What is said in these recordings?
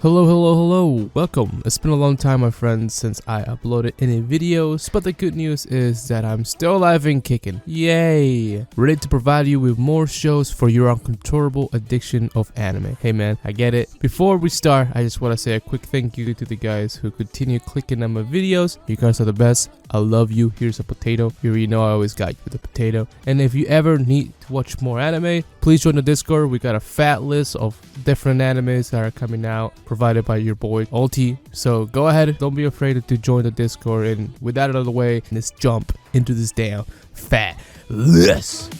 Hello, welcome. It's been a long time, my friends, since I uploaded any videos, but the good news is that I'm still alive and kicking. Yay! Ready to provide you with more shows for your uncontrollable addiction of anime. Hey man, I get it. Before we start, I just want to say a quick thank you to the guys who continue clicking on my videos. You guys are the best. I love you. Here's a potato. You already know I always got you with a potato. And if you ever need to watch more anime, please join the Discord. We got a fat list of different animes that are coming out, provided by your boy Ulti. So go ahead, don't be afraid to join the Discord. And with that out of the way, let's jump into this damn fat list.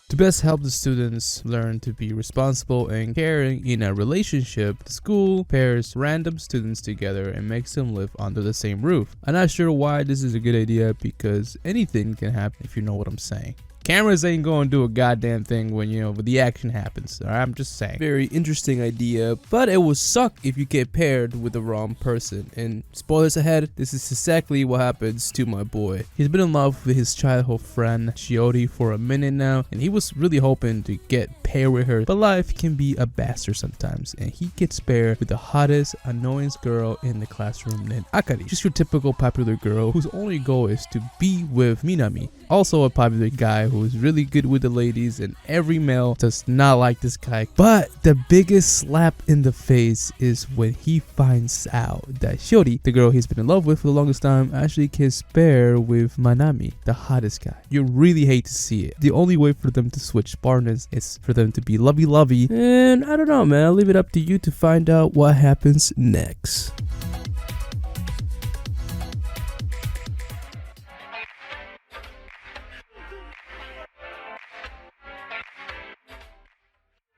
To best help the students learn to be responsible and caring in a relationship, the school pairs random students together and makes them live under the same roof. I'm not sure why this is a good idea, because anything can happen, if you know what I'm saying. Cameras ain't gonna do a goddamn thing when, when the action happens. Alright, I'm just saying. Very interesting idea, but it will suck if you get paired with the wrong person. And spoilers ahead, this is exactly what happens to my boy. He's been in love with his childhood friend Shiori for a minute now, and he was really hoping to get paired with her. But life can be a bastard sometimes, and he gets paired with the hottest, annoying girl in the classroom named Akari. Just your typical popular girl whose only goal is to be with Minami. Also a popular guy who is really good with the ladies, and every male does not like this guy. But the biggest slap in the face is when he finds out that Shiori, the girl he's been in love with for the longest time, actually gets paired with Manami, the hottest guy. You really hate to see it. The only way for them to switch partners is for them to be lovey-lovey, and I don't know, man, I'll leave it up to you to find out what happens next.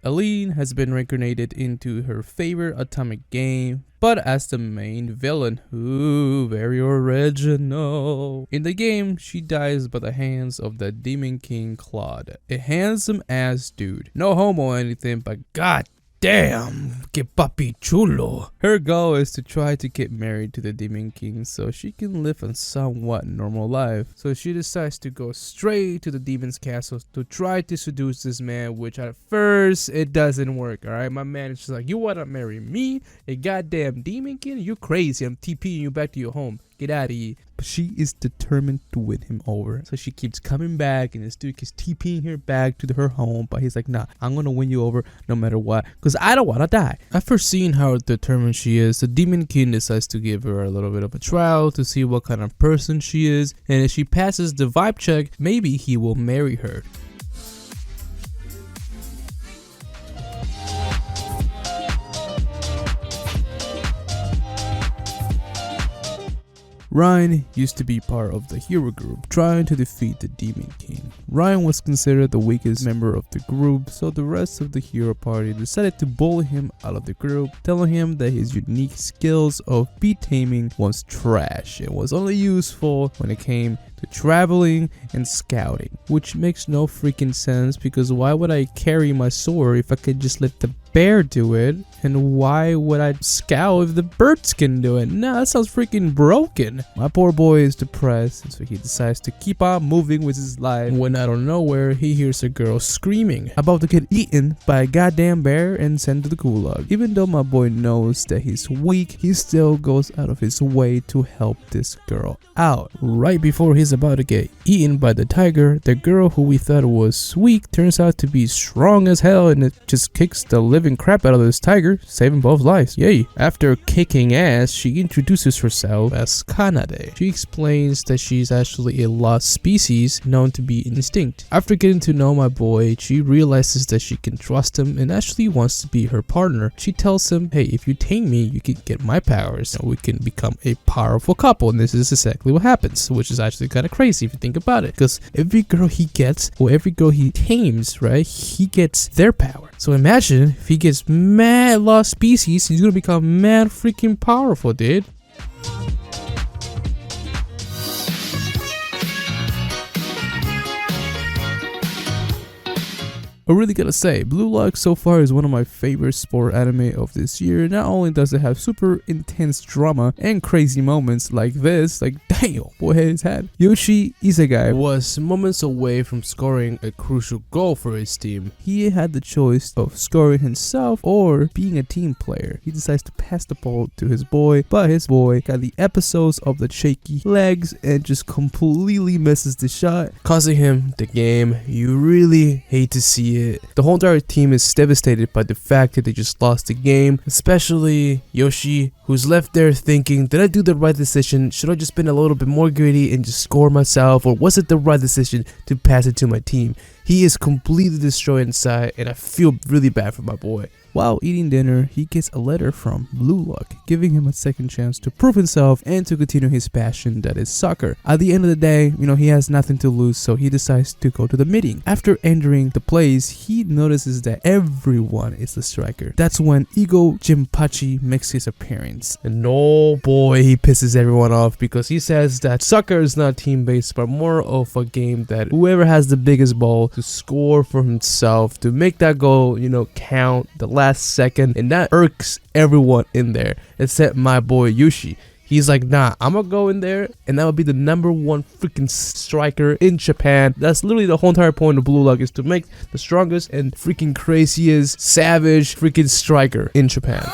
Aline has been reincarnated into her favorite atomic game, but as the main villain. Ooh, very original. In the game, she dies by the hands of the Demon King Claude, a handsome ass dude. No homo or anything, but god damn, que papi chulo. Her goal is to try to get married to the Demon King so she can live a somewhat normal life. So she decides to go straight to the demon's castle to try to seduce this man, which at first it doesn't work. Alright, my man is just like, you wanna marry me, a goddamn Demon King? You crazy, I'm TPing you back to your home. Get out of here. But she is determined to win him over. So she keeps coming back, and this dude keeps TPing her back to her home. But he's like, nah, I'm gonna win you over no matter what, because I don't wanna die. After seeing how determined she is, the Demon King decides to give her a little bit of a trial to see what kind of person she is. And if she passes the vibe check, maybe he will marry her. Ryan used to be part of the hero group trying to defeat the Demon King. Ryan was considered the weakest member of the group, so the rest of the hero party decided to bully him out of the group, telling him that his unique skills of beat taming was trash and was only useful when it came to traveling and scouting, which makes no freaking sense, because why would I carry my sword if I could just let the bear do it? And why would I scout if the birds can do it? Nah, that sounds freaking broken. My poor boy is depressed, and so he decides to keep on moving with his life, when out of nowhere he hears a girl screaming, about to get eaten by a goddamn bear and sent to the gulag. Even though my boy knows that he's weak, he still goes out of his way to help this girl out. Right before he's about to get eaten by the tiger, the girl who we thought was weak turns out to be strong as hell, and it just kicks the living crap out of this tiger, saving both lives. Yay. After kicking ass, she introduces herself as Kanade. She explains that she's actually a lost species known to be instinct. After getting to know my boy, she realizes that she can trust him and actually wants to be her partner. She tells him, hey, if you tame me, you can get my powers and we can become a powerful couple. And this is exactly what happens, which is actually kind of crazy if you think about it, because every girl he gets, or every girl he tames, right, he gets their power. So imagine if he gets mad lost species, he's gonna become mad freaking powerful, dude. I really gotta say, Blue Lock so far is one of my favorite sport anime of this year. Not only does it have super intense drama and crazy moments like this, like damn, boy hit his head. Yoshi Isegai was moments away from scoring a crucial goal for his team. He had the choice of scoring himself or being a team player. He decides to pass the ball to his boy, but his boy got the episodes of the shaky legs and just completely misses the shot, causing him the game. You really hate to see it. The whole entire team is devastated by the fact that they just lost the game, especially Yoshi, who's left there thinking, did I do the right decision? Should I just been a little bit more greedy and just score myself, or was it the right decision to pass it to my team? He is completely destroyed inside, and I feel really bad for my boy. While eating dinner, he gets a letter from Blue Lock, giving him a second chance to prove himself and to continue his passion, that is soccer. At the end of the day, he has nothing to lose, so he decides to go to the meeting. After entering the place, he notices that everyone is the striker. That's when Ego Jinpachi makes his appearance. And oh boy, he pisses everyone off because he says that soccer is not team-based, but more of a game that whoever has the biggest ball to score for himself, to make that goal, count the last second, and that irks everyone in there except my boy Yoshi. He's like, nah, I'm gonna go in there and that would be the #1 freaking striker in Japan. That's literally the whole entire point of Blue Lock, is to make the strongest and freaking craziest savage freaking striker in Japan.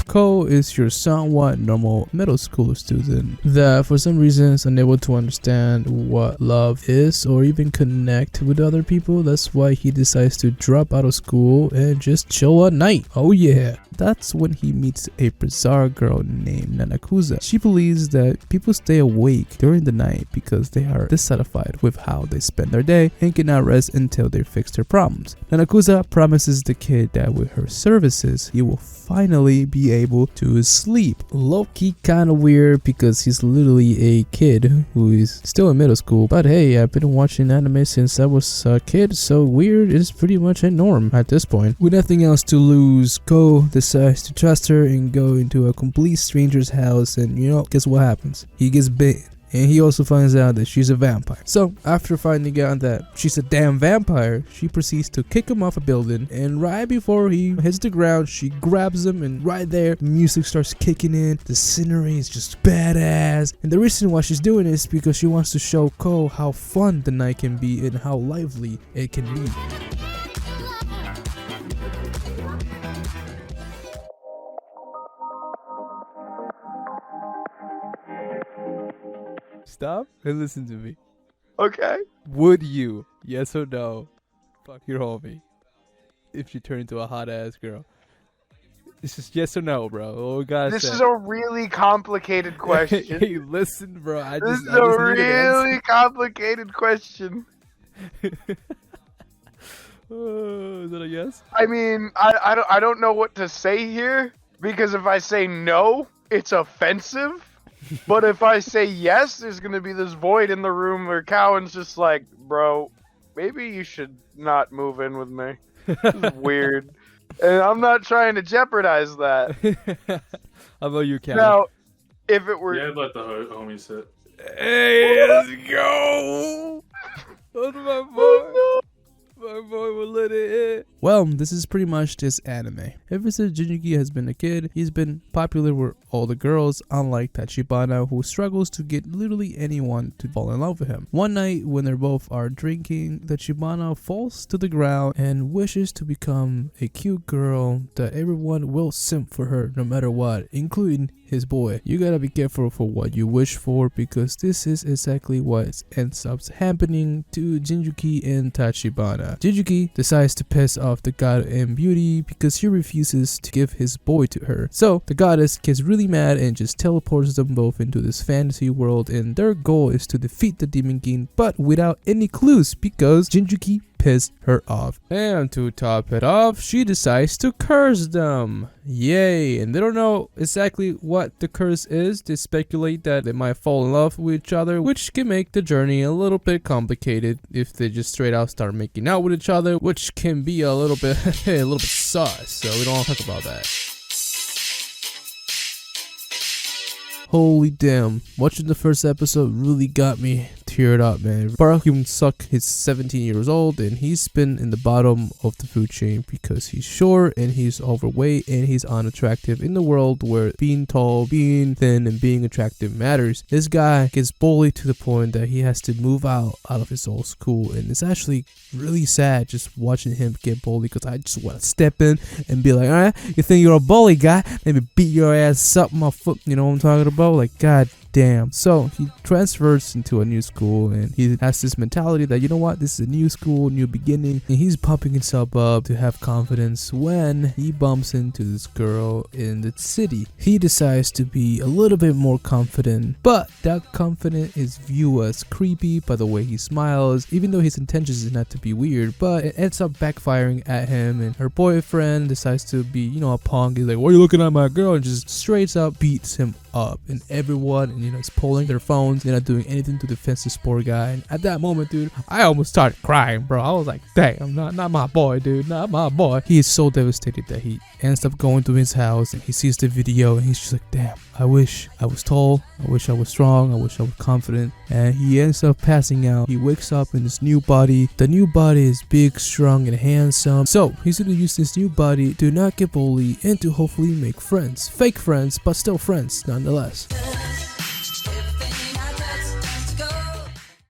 Ko is your somewhat normal middle school student that for some reason is unable to understand what love is or even connect with other people. That's why he decides to drop out of school and just chill at night. Oh yeah. That's when he meets a bizarre girl named Nanakusa. She believes that people stay awake during the night because they are dissatisfied with how they spend their day and cannot rest until they fix their problems. Nanakusa promises the kid that with her services, he will finally be able to sleep. Low-key kinda weird because he's literally a kid who is still in middle school. But hey, I've been watching anime since I was a kid, so weird is pretty much a norm at this point. With nothing else to lose, Ko decides to trust her and go into a complete stranger's house, and guess what happens? He gets bitten. And he also finds out that she's a vampire. So after finding out that she's a damn vampire, she proceeds to kick him off a building, and right before he hits the ground, she grabs him, and right there music starts kicking in. The scenery is just badass, and the reason why she's doing it is because she wants to show Ko how fun the night can be and how lively it can be. Stop and listen to me. Okay. Would you, yes or no, fuck your homie if she turned into a hot ass girl? It's just yes or no, bro. Oh God. This is a really complicated question. Hey, listen, bro. This is a really complicated question. Is that a yes? I mean, I don't know what to say here, because if I say no, it's offensive. But if I say yes, there's gonna be this void in the room where Cowan's just like, bro, maybe you should not move in with me. This is weird. And I'm not trying to jeopardize that. How about you, Cowan? Now, if it were... Yeah, I'd let the homie sit. Hey, let's go! That's my boy. My boy will let it hit. Well, this is pretty much this anime. Ever since Juniku has been a kid, he's been popular with all the girls, unlike Tachibana, who struggles to get literally anyone to fall in love with him. One night, when they both are drinking, Tachibana falls to the ground and wishes to become a cute girl that everyone will simp for her no matter what, including his boy. You gotta be careful for what you wish for, because this is exactly what ends up happening to Jinjuki and Tachibana. Jinjuki decides to piss off the god and beauty because he refuses to give his boy to her. So the goddess gets really mad and just teleports them both into this fantasy world, and their goal is to defeat the Demon King, but without any clues because Jinjuki pissed her off. And to top it off, she decides to curse them. Yay! And they don't know exactly what the curse is. They speculate that they might fall in love with each other, which can make the journey a little bit complicated if they just straight out start making out with each other, which can be a little bit sus. So we don't want to talk about that. Holy damn. Watching the first episode really got me teared up, man. Park Hyun-suk is 17 years old and he's been in the bottom of the food chain because he's short and he's overweight and he's unattractive in the world where being tall, being thin, and being attractive matters. This guy gets bullied to the point that he has to move out of his old school, and it's actually really sad just watching him get bullied because I just want to step in and be like, alright, you think you're a bully guy? Maybe beat your ass up my foot, you know what I'm talking about? Like, god damn. So he transfers into a new school and he has this mentality that, you know what, this is a new school, new beginning, and he's pumping himself up to have confidence when he bumps into this girl in the city. He decides to be a little bit more confident, but that confidence is viewed as creepy by the way he smiles, even though his intentions is not to be weird, but it ends up backfiring at him, and her boyfriend decides to be, you know, a punk. He's like, why are you looking at my girl? And just straight up beats him up, and everyone, and you know, is pulling their phones. They're not doing anything to defend this poor guy. And at that moment, dude, I almost started crying, bro. I was like, dang, I'm not my boy, dude, not my boy. He is so devastated that he ends up going to his house and he sees the video and he's just like, damn, I wish I was tall, I wish I was strong, I wish I was confident. And he ends up passing out. He wakes up in his new body. The new body is big, strong, and handsome. So he's gonna use this new body to not get bullied and to hopefully make friends. Fake friends, but still friends nonetheless.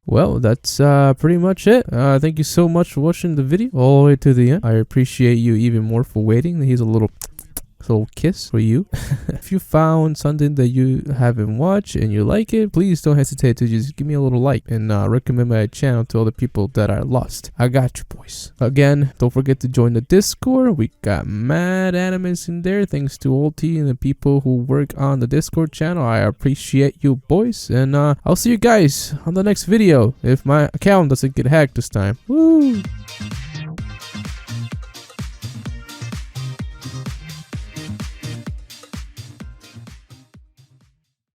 Well, that's pretty much it. Thank you so much for watching the video all the way to the end. I appreciate you even more for waiting. Here's a little kiss for you. If you found something that you haven't watched and you like it, please don't hesitate to just give me a little like and recommend my channel to other people that are lost. I got you, boys. Again, don't forget to join the Discord. We got mad animes in there thanks to OT and the people who work on the Discord channel. I appreciate you, boys, and I'll see you guys on the next video if my account doesn't get hacked this time. Woo!